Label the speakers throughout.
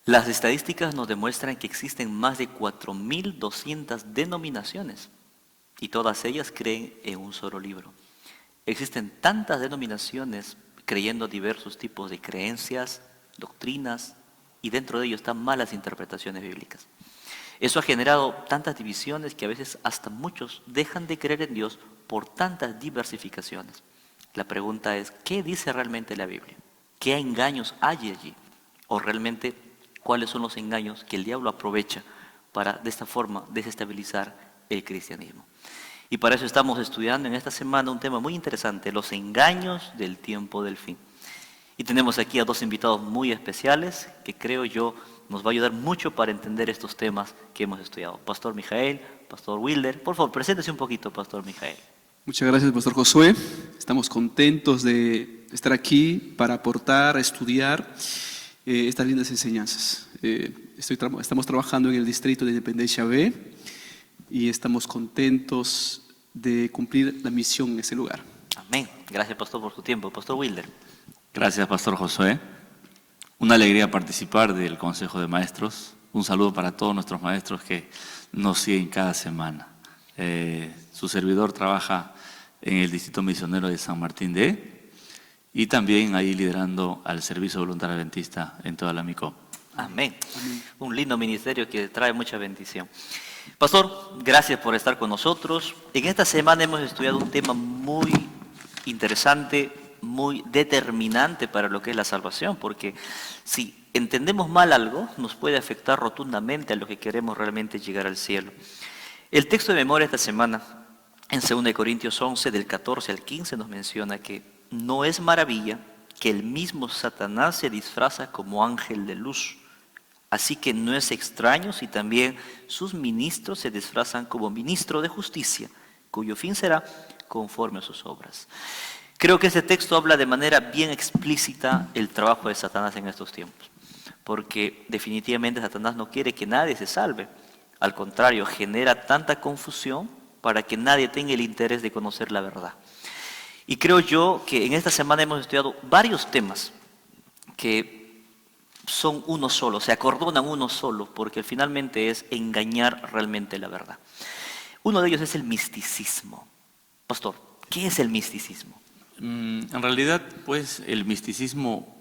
Speaker 1: Las estadísticas nos demuestran que existen más de 4.200 denominaciones y todas ellas creen en un solo libro. Existen tantas denominaciones creyendo diversos tipos de creencias, doctrinas, y dentro de ello están malas interpretaciones bíblicas. Eso ha generado tantas divisiones que a veces hasta muchos dejan de creer en Dios por tantas diversificaciones. La pregunta es, ¿qué dice realmente la Biblia? ¿Qué engaños hay allí? ¿O realmente cuáles son los engaños que el diablo aprovecha para de esta forma desestabilizar el cristianismo? Y para eso estamos estudiando en esta semana un tema muy interesante, los engaños del tiempo del fin. Y tenemos aquí a dos invitados muy especiales que creo yo nos va a ayudar mucho para entender estos temas que hemos estudiado. Pastor Mijael, Pastor Wilder, por favor, preséntese un poquito, Pastor Mijael.
Speaker 2: Muchas gracias, Pastor Josué. Estamos contentos de estar aquí para aportar, estudiar estas lindas enseñanzas. Estamos trabajando en el Distrito de Independencia B y estamos contentos de cumplir la misión en ese lugar.
Speaker 1: Amén. Gracias, Pastor, por su tiempo. Pastor Wilder.
Speaker 3: Gracias, Pastor Josué. Una alegría participar del Consejo de Maestros. Un saludo para todos nuestros maestros que nos siguen cada semana. Su servidor trabaja en el Distrito Misionero de San Martín de y también ahí liderando al Servicio Voluntario Adventista en toda la MICO.
Speaker 1: Amén. Amén. Un lindo ministerio que trae mucha bendición. Pastor, gracias por estar con nosotros. En esta semana hemos estudiado un tema muy interesante, muy determinante para lo que es la salvación, porque si entendemos mal algo, nos puede afectar rotundamente a lo que queremos realmente llegar al cielo. El texto de memoria esta semana, en 2 Corintios 11, del 14 al 15, nos menciona que no es maravilla que el mismo Satanás se disfraza como ángel de luz. Así que no es extraño si también sus ministros se disfrazan como ministro de justicia, cuyo fin será conforme a sus obras. Creo que este texto habla de manera bien explícita el trabajo de Satanás en estos tiempos, porque definitivamente Satanás no quiere que nadie se salve. Al contrario, genera tanta confusión para que nadie tenga el interés de conocer la verdad. Y creo yo que en esta semana hemos estudiado varios temas que son uno solo, se acordonan uno solo, porque finalmente es engañar realmente la verdad. Uno de ellos es el misticismo. Pastor, ¿qué es el misticismo?
Speaker 3: En realidad, pues, el misticismo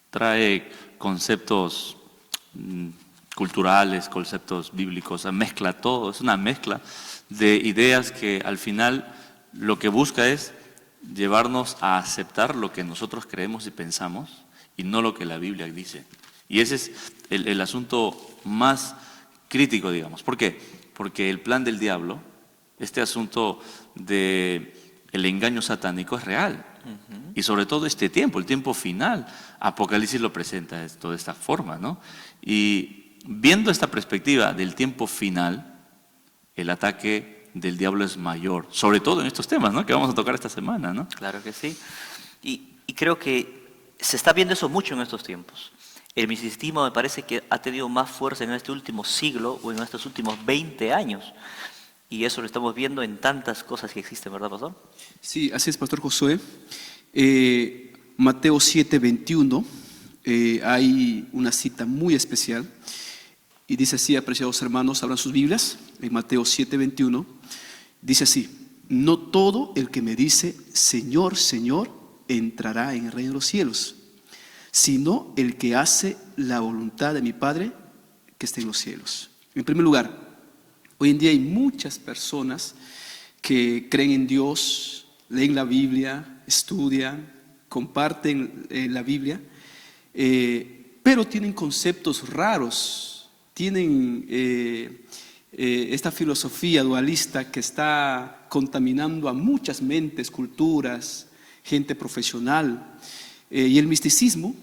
Speaker 3: trae conceptos culturales, conceptos bíblicos, mezcla todo, es una mezcla de ideas que al final lo que busca es llevarnos a aceptar lo que nosotros creemos y pensamos y no lo que la Biblia dice. Y ese es el asunto más crítico, digamos. ¿Por qué? Porque el plan del diablo, este asunto del engaño satánico es real. Y sobre todo este tiempo, el tiempo final, Apocalipsis lo presenta esto de esta forma, ¿no? Y viendo esta perspectiva del tiempo final, el ataque del diablo es mayor, sobre todo en estos temas, ¿no?, que vamos a tocar esta semana, ¿no?
Speaker 1: Claro que sí. Y creo que se está viendo eso mucho en estos tiempos. El misticismo me parece que ha tenido más fuerza en este último siglo o en estos últimos 20 años. Y eso lo estamos viendo en tantas cosas que existen, ¿verdad, Pastor?
Speaker 2: Sí, así es, Pastor Josué. Mateo 7:21, hay una cita muy especial. Y dice así, apreciados hermanos, abran sus Biblias, en Mateo 7:21, dice así: no todo el que me dice, Señor, Señor, entrará en el reino de los cielos, sino el que hace la voluntad de mi Padre que está en los cielos. En primer lugar, hoy en día hay muchas personas que creen en Dios, leen la Biblia, estudian, comparten la Biblia, pero tienen conceptos raros, tienen esta filosofía dualista que está contaminando a muchas mentes, culturas, gente profesional. Y el misticismo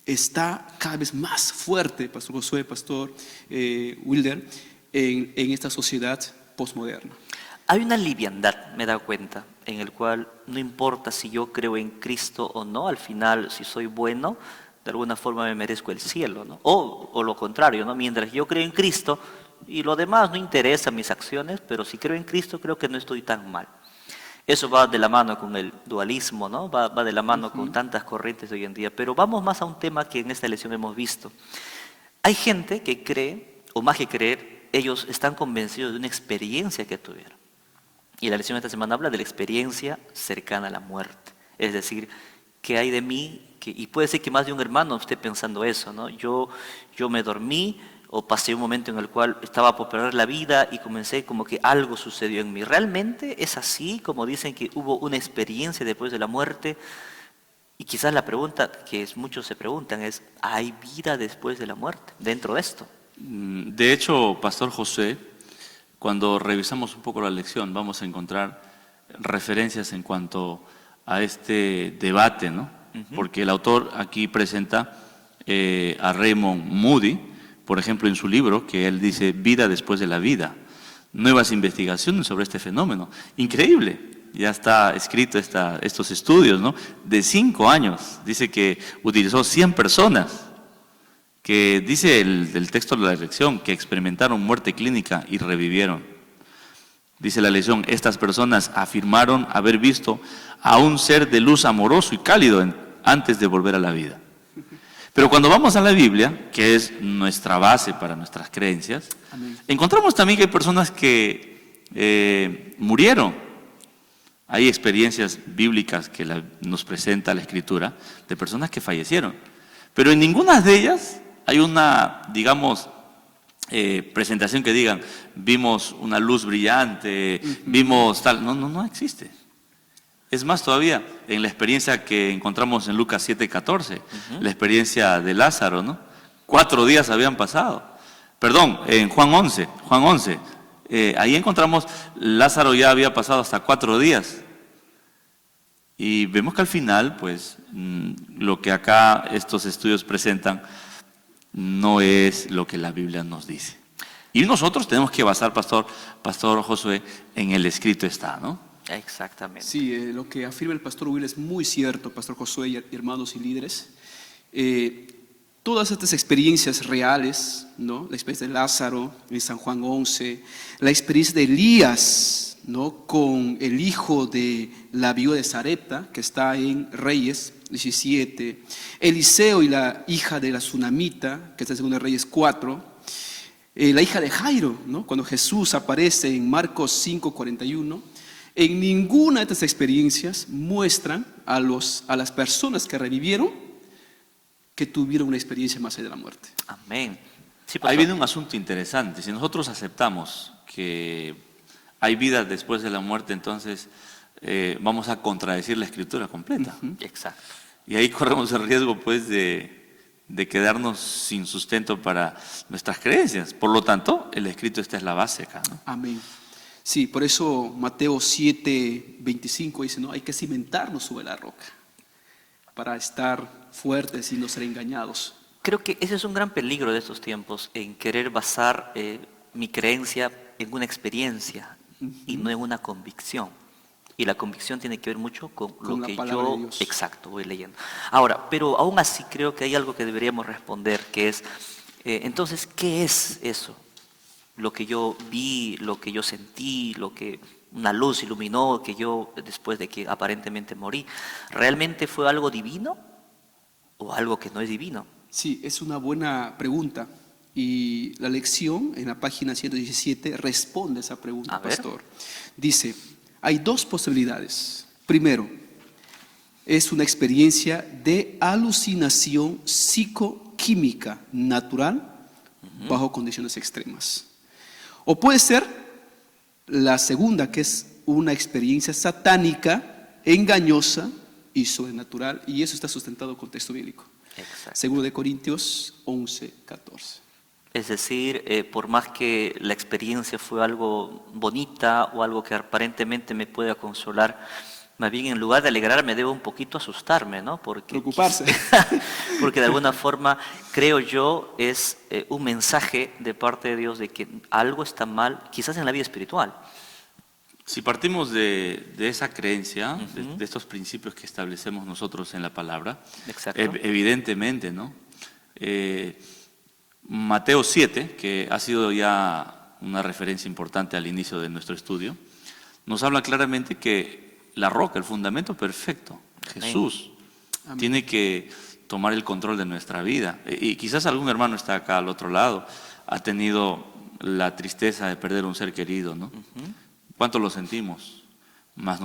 Speaker 2: está cada vez más fuerte, Pastor Josué, Pastor Wilder, en esta sociedad postmoderna.
Speaker 1: Hay una liviandad, me he dado cuenta, en el cual no importa si yo creo en Cristo o no, al final, si soy bueno, de alguna forma me merezco el cielo, ¿no? O lo contrario, ¿no? Mientras yo creo en Cristo y lo demás no interesa mis acciones, pero si creo en Cristo creo que no estoy tan mal. Eso va de la mano con el dualismo, ¿no? Va de la mano con tantas corrientes de hoy en día. Pero vamos más a un tema que en esta lección hemos visto. hay gente que cree, o más que creer, ellos están convencidos de una experiencia que tuvieron. Y la lección de esta semana habla de la experiencia cercana a la muerte. Es decir, ¿qué hay de mí? Y puede ser que más de un hermano esté pensando eso, ¿no? Yo me dormí o pasé un momento en el cual estaba por perder la vida y comencé como que algo sucedió en mí. ¿Realmente es así como dicen que hubo una experiencia después de la muerte? Y quizás la pregunta que muchos se preguntan es, ¿hay vida después de la muerte dentro de esto?
Speaker 3: De hecho, Pastor José, cuando revisamos un poco la lección, vamos a encontrar referencias en cuanto a este debate, ¿no? Porque el autor aquí presenta a Raymond Moody, por ejemplo, en su libro, que él dice Vida después de la vida, nuevas investigaciones sobre este fenómeno. Increíble, ya está escrito estos estudios, ¿no? De 5 años, dice que utilizó 100 personas, que dice el texto de la lección, que experimentaron muerte clínica y revivieron. Dice la lección, estas personas afirmaron haber visto a un ser de luz amoroso y cálido antes de volver a la vida. Pero cuando vamos a la Biblia, que es nuestra base para nuestras creencias,
Speaker 2: Amén.
Speaker 3: encontramos también que hay personas que murieron. Hay experiencias bíblicas que nos presenta la Escritura de personas que fallecieron. Pero en ninguna de ellas hay una, digamos, presentación que digan, vimos una luz brillante, vimos tal. No existe. Es más todavía, en la experiencia que encontramos en Lucas 7:14, la experiencia de Lázaro, ¿no? 4 días habían pasado. Perdón, en Juan 11, ahí encontramos, Lázaro ya había pasado hasta 4 días. Y vemos que al final, pues, lo que acá estos estudios presentan no es lo que la Biblia nos dice. Y nosotros tenemos que basar, Pastor Josué, en el escrito está, ¿no?
Speaker 1: Exactamente.
Speaker 2: Sí, lo que afirma el pastor Will es muy cierto, Pastor Josué y hermanos y líderes. Todas estas experiencias reales, ¿no? La experiencia de Lázaro en San Juan 11, la experiencia de Elías, ¿no? Con el hijo de la viuda de Sarepta, que está en Reyes 17, Eliseo y la hija de la Sunamita, que está en 2 Reyes 4, la hija de Jairo, ¿no? Cuando Jesús aparece en Marcos 5:41. En ninguna de estas experiencias muestran a las personas que revivieron que tuvieron una experiencia más allá de la muerte.
Speaker 1: Amén. Sí,
Speaker 3: Ahí viene un asunto interesante. Si nosotros aceptamos que hay vida después de la muerte, entonces vamos a contradecir la Escritura completa.
Speaker 1: Exacto.
Speaker 3: Y ahí corremos el riesgo, pues, de quedarnos sin sustento para nuestras creencias. Por lo tanto, el escrito esta es la base acá, ¿no?
Speaker 2: Amén. Sí, por eso Mateo 7:25 dice, ¿no? Hay que cimentarnos sobre la roca para estar fuertes y no ser engañados.
Speaker 1: Creo que ese es un gran peligro de estos tiempos, en querer basar mi creencia en una experiencia y no en una convicción. Y la convicción tiene que ver mucho con lo
Speaker 2: la
Speaker 1: que
Speaker 2: palabra de
Speaker 1: yo,
Speaker 2: Dios.
Speaker 1: exacto, voy leyendo. Ahora, pero aún así creo que hay algo que deberíamos responder, que es, entonces, ¿qué es eso? Lo que yo vi, lo que yo sentí, lo que una luz iluminó, que yo después de que aparentemente morí, ¿realmente fue algo divino o algo que no es divino?
Speaker 2: Sí, es una buena pregunta. Y la lección en la página 117 responde a esa pregunta,
Speaker 1: A ver.
Speaker 2: pastor. Dice, hay 2 posibilidades. Primero, es una experiencia de alucinación psicoquímica natural bajo condiciones extremas. O puede ser la segunda, que es una experiencia satánica, engañosa y sobrenatural, y eso está sustentado con texto bíblico.
Speaker 1: Exacto.
Speaker 2: 2 Corintios 11:14.
Speaker 1: Es decir, por más que la experiencia fue algo bonita o algo que aparentemente me pueda consolar, más bien en lugar de alegrarme debo un poquito asustarme, ¿no? Porque
Speaker 2: Preocuparse.
Speaker 1: porque de alguna forma creo yo es un mensaje de parte de Dios de que algo está mal, quizás en la vida espiritual.
Speaker 3: Si partimos de esa creencia, de estos principios que establecemos nosotros en la palabra,
Speaker 1: Exacto.
Speaker 3: Evidentemente, ¿no? Mateo 7, que ha sido ya una referencia importante al inicio de nuestro estudio, nos habla claramente que la roca, el fundamento perfecto,
Speaker 1: Amén.
Speaker 3: Jesús,
Speaker 2: Amén.
Speaker 3: tiene que tomar el control de nuestra vida. Y quizás algún hermano está acá al otro lado, ha tenido la tristeza de perder un ser querido, ¿no? ¿Cuánto lo sentimos? Mas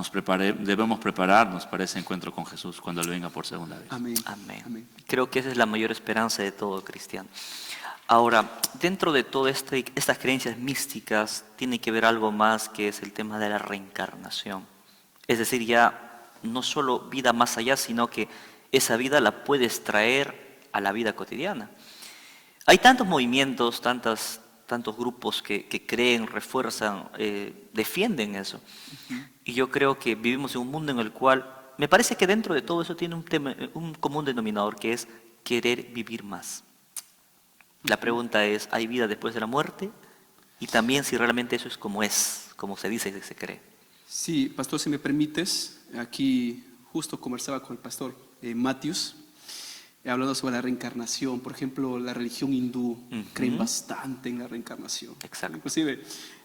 Speaker 3: debemos prepararnos para ese encuentro con Jesús cuando Él venga por segunda vez.
Speaker 2: Amén.
Speaker 1: Amén.
Speaker 2: Amén.
Speaker 1: Creo que esa es la mayor esperanza de todo cristiano. Ahora, dentro de todas estas creencias místicas, tiene que ver algo más, que es el tema de la reencarnación. Es decir, ya no solo vida más allá, sino que esa vida la puedes traer a la vida cotidiana. Hay tantos movimientos, tantos grupos que creen, refuerzan, defienden eso. Y yo creo que vivimos en un mundo en el cual, me parece que dentro de todo eso tiene un común denominador, que es querer vivir más. La pregunta es, ¿hay vida después de la muerte? Y también si realmente eso es, como se dice y se cree.
Speaker 2: Sí, pastor, si me permites, aquí justo conversaba con el pastor Matthews, hablando sobre la reencarnación. Por ejemplo, la religión hindú creen bastante en la reencarnación.
Speaker 1: Exacto.
Speaker 2: Inclusive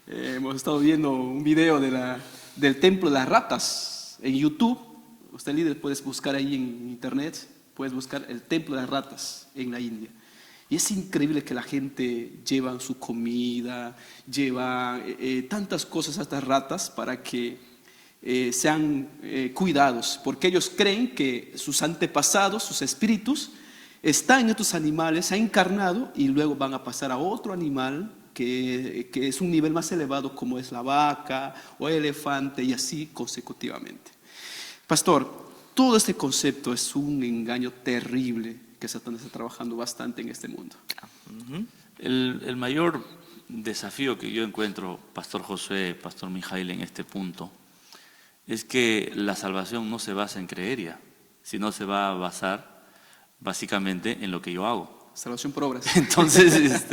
Speaker 2: hemos estado viendo un video del templo de las ratas en YouTube. Usted, líder, puedes buscar ahí en internet, puedes buscar el templo de las ratas en la India. Y es increíble que la gente lleva su comida, lleva tantas cosas a estas ratas para que sean cuidados, porque ellos creen que sus antepasados, sus espíritus, están en estos animales, se han encarnado y luego van a pasar a otro animal que es un nivel más elevado, como es la vaca o el elefante, y así consecutivamente. Pastor, todo este concepto es un engaño terrible que Satanás está trabajando bastante en este mundo.
Speaker 3: El mayor desafío que yo encuentro, Pastor Josué, Pastor Mijail, en este punto, es que la salvación no se basa en creería, sino se va a basar básicamente en lo que yo hago.
Speaker 2: Salvación por obras.
Speaker 3: Entonces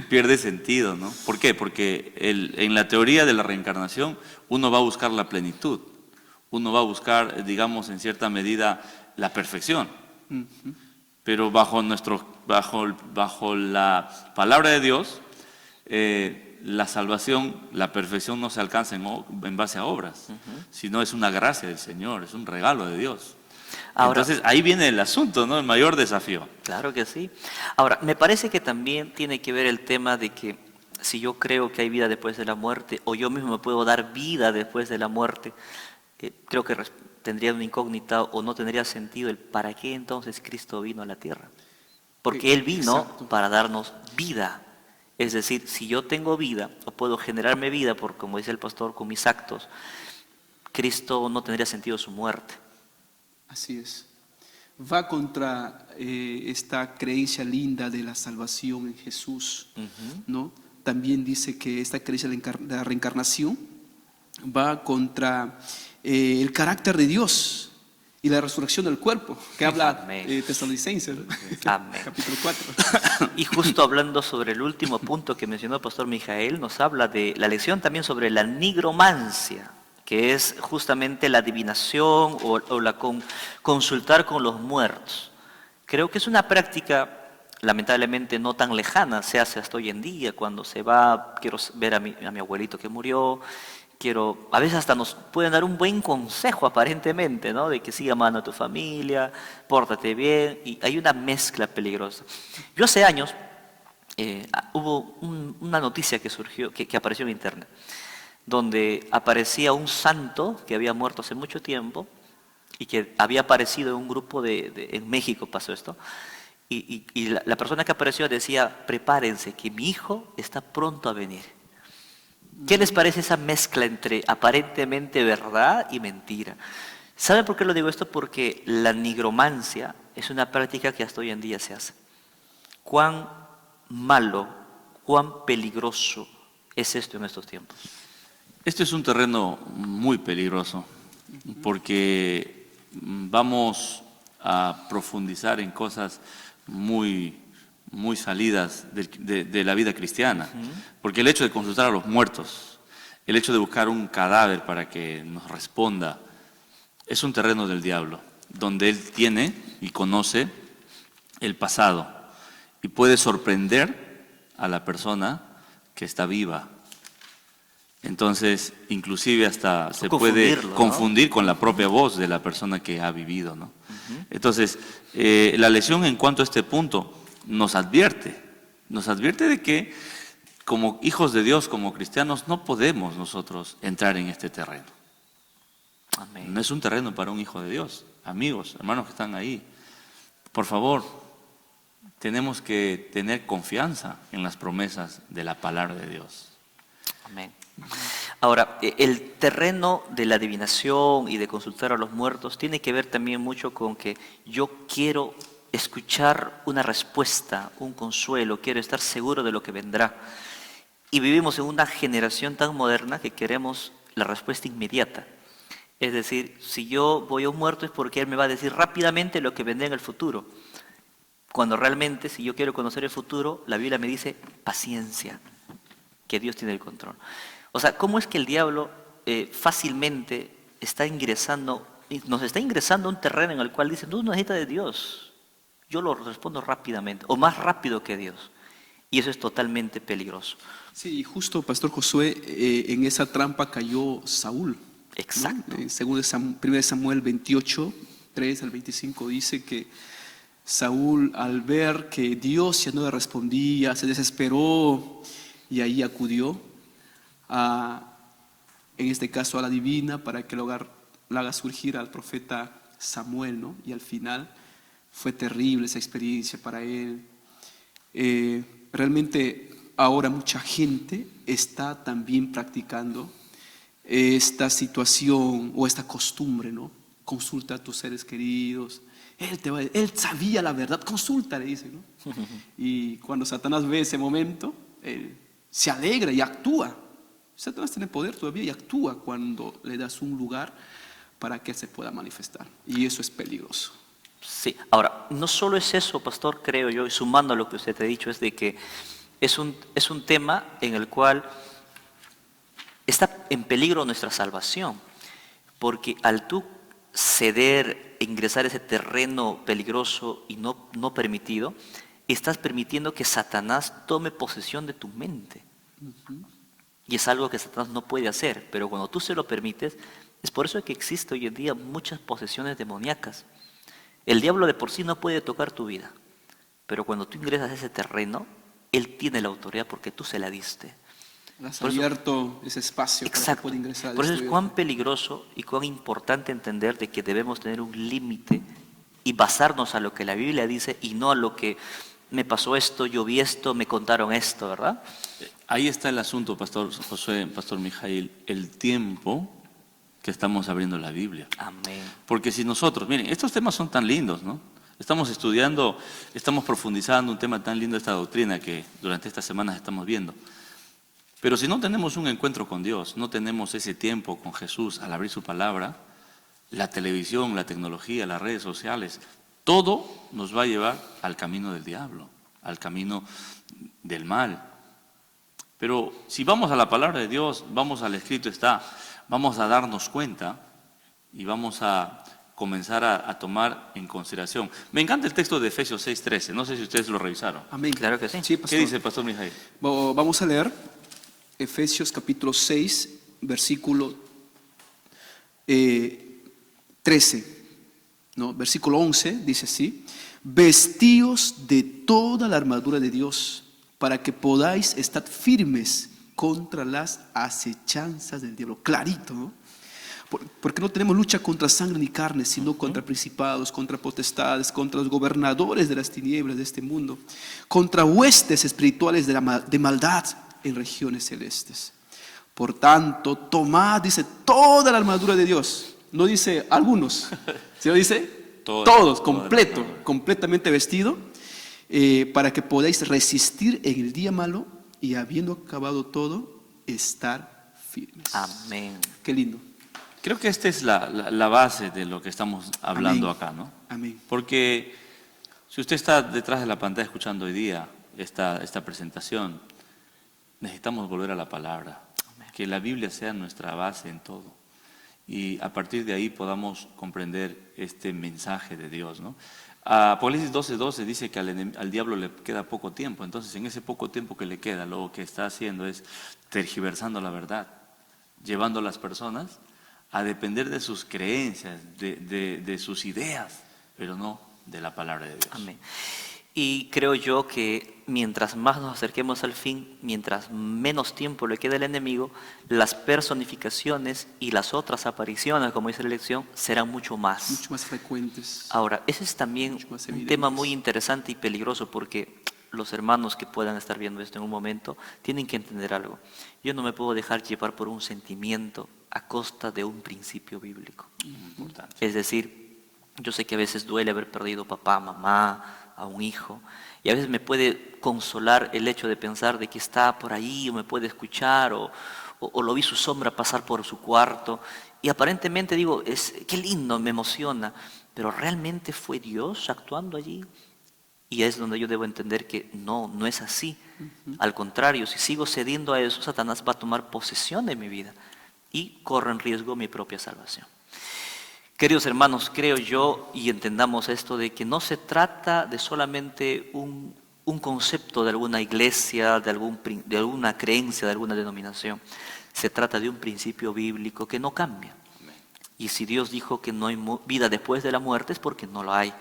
Speaker 3: pierde sentido, ¿no? ¿Por qué? Porque en la teoría de la reencarnación uno va a buscar la plenitud, uno va a buscar, digamos, en cierta medida, la perfección. Pero bajo la palabra de Dios, la salvación, la perfección no se alcanza en base a obras, sino es una gracia del Señor, es un regalo de Dios.
Speaker 1: Ahora,
Speaker 3: entonces ahí viene el asunto, ¿no? El mayor desafío.
Speaker 1: Claro que sí. Ahora, me parece que también tiene que ver el tema de que si yo creo que hay vida después de la muerte, o yo mismo me puedo dar vida después de la muerte, creo que tendría una incógnita o no tendría sentido el para qué entonces Cristo vino a la tierra. Porque Él vino para darnos vida. Es decir, si yo tengo vida o puedo generarme vida, por como dice el pastor, con mis actos, Cristo no tendría sentido su muerte.
Speaker 2: Así es. Va contra esta creencia linda de la salvación en Jesús, ¿no? También dice que esta creencia de la reencarnación va contra el carácter de Dios y la resurrección del cuerpo, que habla Tesalonicenses, capítulo 4.
Speaker 1: Y justo hablando sobre el último punto que mencionó el pastor Mijael, nos habla de la lección también sobre la nigromancia, que es justamente la adivinación o la consultar con los muertos. Creo que es una práctica lamentablemente no tan lejana, se hace hasta hoy en día, cuando se va, quiero ver a mi abuelito que murió, a veces hasta nos pueden dar un buen consejo aparentemente, ¿no? De que siga amando a tu familia, pórtate bien, y hay una mezcla peligrosa. Yo hace años hubo una noticia que surgió, que apareció en internet, donde aparecía un santo que había muerto hace mucho tiempo y que había aparecido en un grupo en México pasó esto, y la persona que apareció decía, prepárense que mi hijo está pronto a venir. ¿Qué les parece esa mezcla entre aparentemente verdad y mentira? ¿Saben por qué lo digo esto? Porque la nigromancia es una práctica que hasta hoy en día se hace. ¿Cuán malo, cuán peligroso es esto en estos tiempos?
Speaker 3: Este es un terreno muy peligroso porque vamos a profundizar en cosas muy salidas de la vida cristiana. Porque el hecho de consultar a los muertos, el hecho de buscar un cadáver para que nos responda, es un terreno del diablo, donde él tiene y conoce el pasado y puede sorprender a la persona que está viva. Entonces, inclusive hasta se puede confundir con la propia voz de la persona que ha vivido, ¿no? Entonces, la lección en cuanto a este punto nos advierte de que como hijos de Dios, como cristianos, no podemos nosotros entrar en este terreno.
Speaker 1: Amén.
Speaker 3: No es un terreno para un hijo de Dios. Amigos, hermanos que están ahí, por favor, tenemos que tener confianza en las promesas de la palabra de Dios.
Speaker 1: Amén. Ahora, el terreno de la adivinación y de consultar a los muertos tiene que ver también mucho con que yo quiero escuchar una respuesta, un consuelo, quiero estar seguro de lo que vendrá. Y vivimos en una generación tan moderna que queremos la respuesta inmediata. Es decir, si yo voy a un muerto es porque él me va a decir rápidamente lo que vendrá en el futuro. Cuando realmente, si yo quiero conocer el futuro, la Biblia me dice paciencia, que Dios tiene el control. O sea, ¿cómo es que el diablo fácilmente nos está ingresando a un terreno en el cual dice, tú no necesitas de Dios? Yo lo respondo rápidamente, o más rápido que Dios. Y eso es totalmente peligroso.
Speaker 2: Sí, justo, Pastor Josué, en esa trampa cayó Saúl, ¿no?
Speaker 1: Exacto.
Speaker 2: Según 1 Samuel 28, 3 al 25, dice que Saúl, al ver que Dios ya no le respondía, se desesperó y ahí acudió en este caso a la divina, para que lo haga surgir al profeta Samuel, ¿no? Y al final fue terrible esa experiencia para él. Realmente ahora mucha gente está también practicando esta situación o esta costumbre, ¿no? Consulta a tus seres queridos. Él sabía la verdad, consulta, le dice, ¿no? Y cuando Satanás ve ese momento, él se alegra y actúa. Satanás tiene poder todavía y actúa cuando le das un lugar para que se pueda manifestar. Y eso es peligroso.
Speaker 1: Sí, ahora, no solo es eso, pastor, creo yo, y sumando a lo que usted ha dicho, es de que es un tema en el cual está en peligro nuestra salvación, porque al tú ceder, ingresar a ese terreno peligroso y no permitido, estás permitiendo que Satanás tome posesión de tu mente. Y es algo que Satanás no puede hacer, pero cuando tú se lo permites, es por eso que existe hoy en día muchas posesiones demoníacas. El diablo de por sí no puede tocar tu vida, pero cuando tú ingresas a ese terreno, él tiene la autoridad porque tú se la diste.
Speaker 2: Has
Speaker 1: Por eso-
Speaker 2: abierto ese espacio para que
Speaker 1: Exacto.
Speaker 2: pueda ingresar.
Speaker 1: Por eso es
Speaker 2: este-
Speaker 1: cuán peligroso y cuán importante entender de que debemos tener un límite y basarnos a lo que la Biblia dice y no a lo que me pasó esto, yo vi esto, me contaron esto, ¿verdad?
Speaker 3: Ahí está el asunto, Pastor Josué, Pastor Mijail, el tiempo que estamos abriendo la Biblia.
Speaker 1: Amén.
Speaker 3: Porque si nosotros, miren, estos temas son tan lindos, ¿no? Estamos estudiando, estamos profundizando un tema tan lindo de esta doctrina que durante estas semanas estamos viendo. Pero si no tenemos un encuentro con Dios, no tenemos ese tiempo con Jesús al abrir su palabra, la televisión, la tecnología, las redes sociales, todo nos va a llevar al camino del diablo, al camino del mal. Pero si vamos a la palabra de Dios, vamos al escrito está, vamos a darnos cuenta y vamos a comenzar a tomar en consideración. Me encanta el texto de Efesios 6:13, no sé si ustedes lo revisaron.
Speaker 2: Amén.
Speaker 1: Claro que sí.
Speaker 2: Sí,
Speaker 3: ¿Qué
Speaker 2: pastor.
Speaker 3: dice Pastor Mijail?
Speaker 2: Vamos a leer Efesios capítulo 6, versículo 13. ¿No? Versículo 11 dice así: vestíos de toda la armadura de Dios, para que podáis estar firmes contra las acechanzas del diablo. Clarito, ¿no? Porque no tenemos lucha contra sangre ni carne, sino contra principados, contra potestades, contra los gobernadores de las tinieblas de este mundo, contra huestes espirituales de maldad en regiones celestes. Por tanto, tomad, dice, toda la armadura de Dios. No dice algunos, sino dice todos, completo, completamente vestido, para que podáis resistir en el día malo y habiendo acabado todo, estar firmes.
Speaker 1: Amén.
Speaker 2: Qué lindo.
Speaker 3: Creo que esta es la base de lo que estamos hablando
Speaker 2: Amén.
Speaker 3: acá, ¿no?
Speaker 2: Amén.
Speaker 3: Porque si usted está detrás de la pantalla escuchando hoy día esta presentación, necesitamos volver a la palabra, que la Biblia sea nuestra base en todo y a partir de ahí podamos comprender este mensaje de Dios, ¿no? Apocalipsis 12:12 dice que al diablo le queda poco tiempo, entonces en ese poco tiempo que le queda, lo que está haciendo es tergiversando la verdad, llevando a las personas a depender de sus creencias, de sus ideas, pero no de la palabra de Dios.
Speaker 1: Amén. Y creo yo que mientras más nos acerquemos al fin, mientras menos tiempo le quede al enemigo, las personificaciones y las otras apariciones, como dice la lección, serán mucho más
Speaker 2: frecuentes.
Speaker 1: Ahora, ese es también
Speaker 2: Mucho más
Speaker 1: un
Speaker 2: evidentes.
Speaker 1: tema muy interesante y peligroso, porque los hermanos que puedan estar viendo esto en un momento tienen que entender algo. Yo no me puedo dejar llevar por un sentimiento a costa de un principio bíblico.
Speaker 3: Importante.
Speaker 1: Es decir, yo sé que a veces duele haber perdido papá, mamá, a un hijo, y a veces me puede consolar el hecho de pensar de que está por ahí, o me puede escuchar, o lo vi su sombra pasar por su cuarto, y aparentemente digo, qué lindo, me emociona, pero ¿realmente fue Dios actuando allí? Y es donde yo debo entender que no es así. Al contrario, si sigo cediendo a eso, Satanás va a tomar posesión de mi vida y corre en riesgo mi propia salvación. Queridos hermanos, creo yo, y entendamos esto, de que no se trata de solamente un concepto de alguna iglesia, de alguna creencia, de alguna denominación. Se trata de un principio bíblico que no cambia. Y si Dios dijo que no hay vida después de la muerte, es porque no lo hay.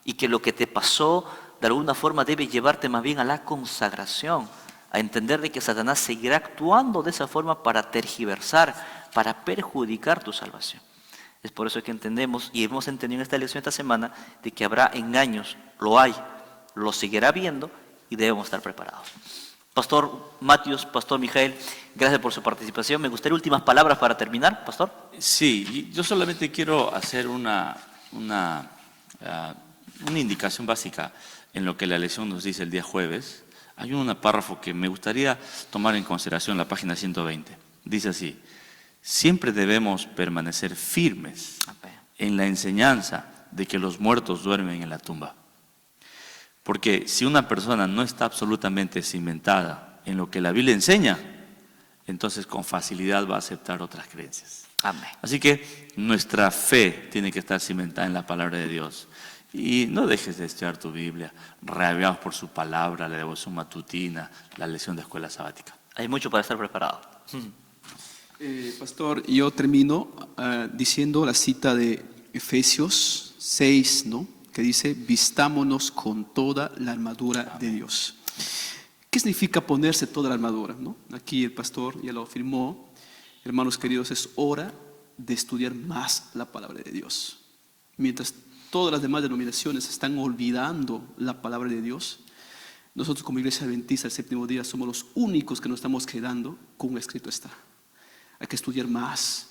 Speaker 1: Y que lo que te pasó, de alguna forma, debe llevarte más bien a la consagración, a entender de que Satanás seguirá actuando de esa forma para tergiversar, para perjudicar tu salvación. Es por eso que entendemos, y hemos entendido en esta lección esta semana, de que habrá engaños, lo hay, lo seguirá habiendo y debemos estar preparados. Pastor Matius, Pastor Mijael, gracias por su participación. Me gustaría últimas palabras para terminar, Pastor.
Speaker 3: Sí, yo solamente quiero hacer una indicación básica en lo que la lección nos dice el día jueves. Hay un párrafo que me gustaría tomar en consideración, la página 120. Dice así: siempre debemos permanecer firmes en la enseñanza de que los muertos duermen en la tumba. Porque si una persona no está absolutamente cimentada en lo que la Biblia enseña, entonces con facilidad va a aceptar otras creencias.
Speaker 1: Amén.
Speaker 3: Así que nuestra fe tiene que estar cimentada en la palabra de Dios. Y no dejes de estudiar tu Biblia, reavivados por su palabra, la devoción matutina, la lección de escuela sabática.
Speaker 1: Hay mucho para estar preparado.
Speaker 2: Pastor, yo termino diciendo la cita de Efesios 6, ¿no? Que dice: vistámonos con toda la armadura de Dios. ¿Qué significa ponerse toda la armadura, ¿no? Aquí el pastor ya lo afirmó. Hermanos queridos, es hora de estudiar más la palabra de Dios. Mientras todas las demás denominaciones están olvidando la palabra de Dios, nosotros como Iglesia Adventista del Séptimo Día somos los únicos que nos estamos quedando con escrito está. Hay que estudiar más,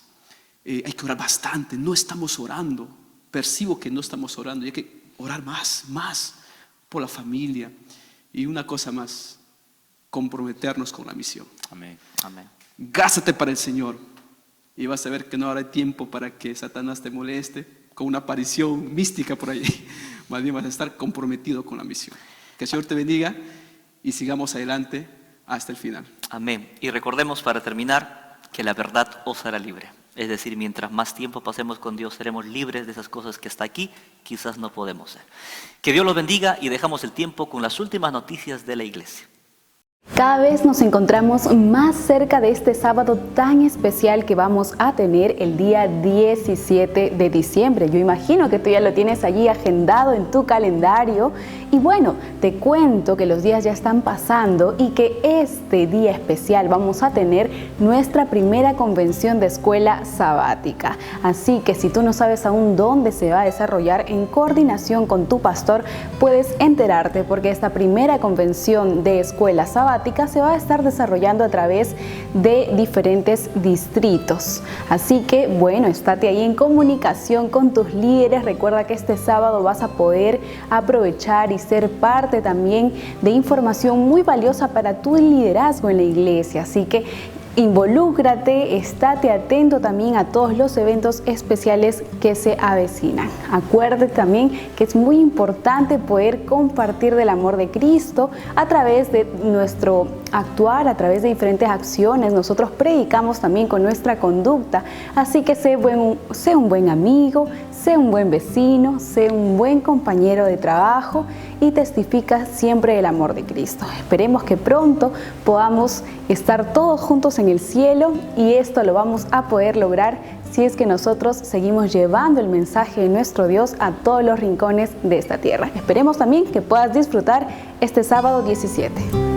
Speaker 2: hay que orar bastante. No estamos orando, percibo que no estamos orando, y hay que orar más por la familia. Y una cosa más, comprometernos con la misión.
Speaker 3: Amén.
Speaker 1: Amén.
Speaker 2: Gástate para el Señor y vas a ver que no habrá tiempo para que Satanás te moleste con una aparición mística por allí. Más bien vas a estar comprometido con la misión. Que el Señor te bendiga y sigamos adelante hasta el final.
Speaker 1: Amén. Y recordemos, para terminar, que la verdad os hará libre. Es decir, mientras más tiempo pasemos con Dios, seremos libres de esas cosas que hasta aquí quizás no podemos ser. Que Dios los bendiga y dejamos el tiempo con las últimas noticias de la iglesia.
Speaker 4: Cada vez nos encontramos más cerca de este sábado tan especial que vamos a tener el día 17 de diciembre. Yo imagino que tú ya lo tienes allí agendado en tu calendario. Y bueno, te cuento que los días ya están pasando y que este día especial vamos a tener nuestra primera convención de escuela sabática. Así que si tú no sabes aún dónde se va a desarrollar, en coordinación con tu pastor puedes enterarte, porque esta primera convención de escuela sabática se va a estar desarrollando a través de diferentes distritos. Así que bueno, estate ahí en comunicación con tus líderes. Recuerda que este sábado vas a poder aprovechar y ser parte también de información muy valiosa para tu liderazgo en la iglesia. Así que involúcrate, estate atento también a todos los eventos especiales que se avecinan. Acuérdate también que es muy importante poder compartir del amor de Cristo a través de nuestro actuar, a través de diferentes acciones. Nosotros predicamos también con nuestra conducta, así que sé un buen amigo, sé un buen vecino, sé un buen compañero de trabajo y testifica siempre el amor de Cristo. Esperemos que pronto podamos estar todos juntos en el cielo y esto lo vamos a poder lograr si es que nosotros seguimos llevando el mensaje de nuestro Dios a todos los rincones de esta tierra. Esperemos también que puedas disfrutar este sábado 17.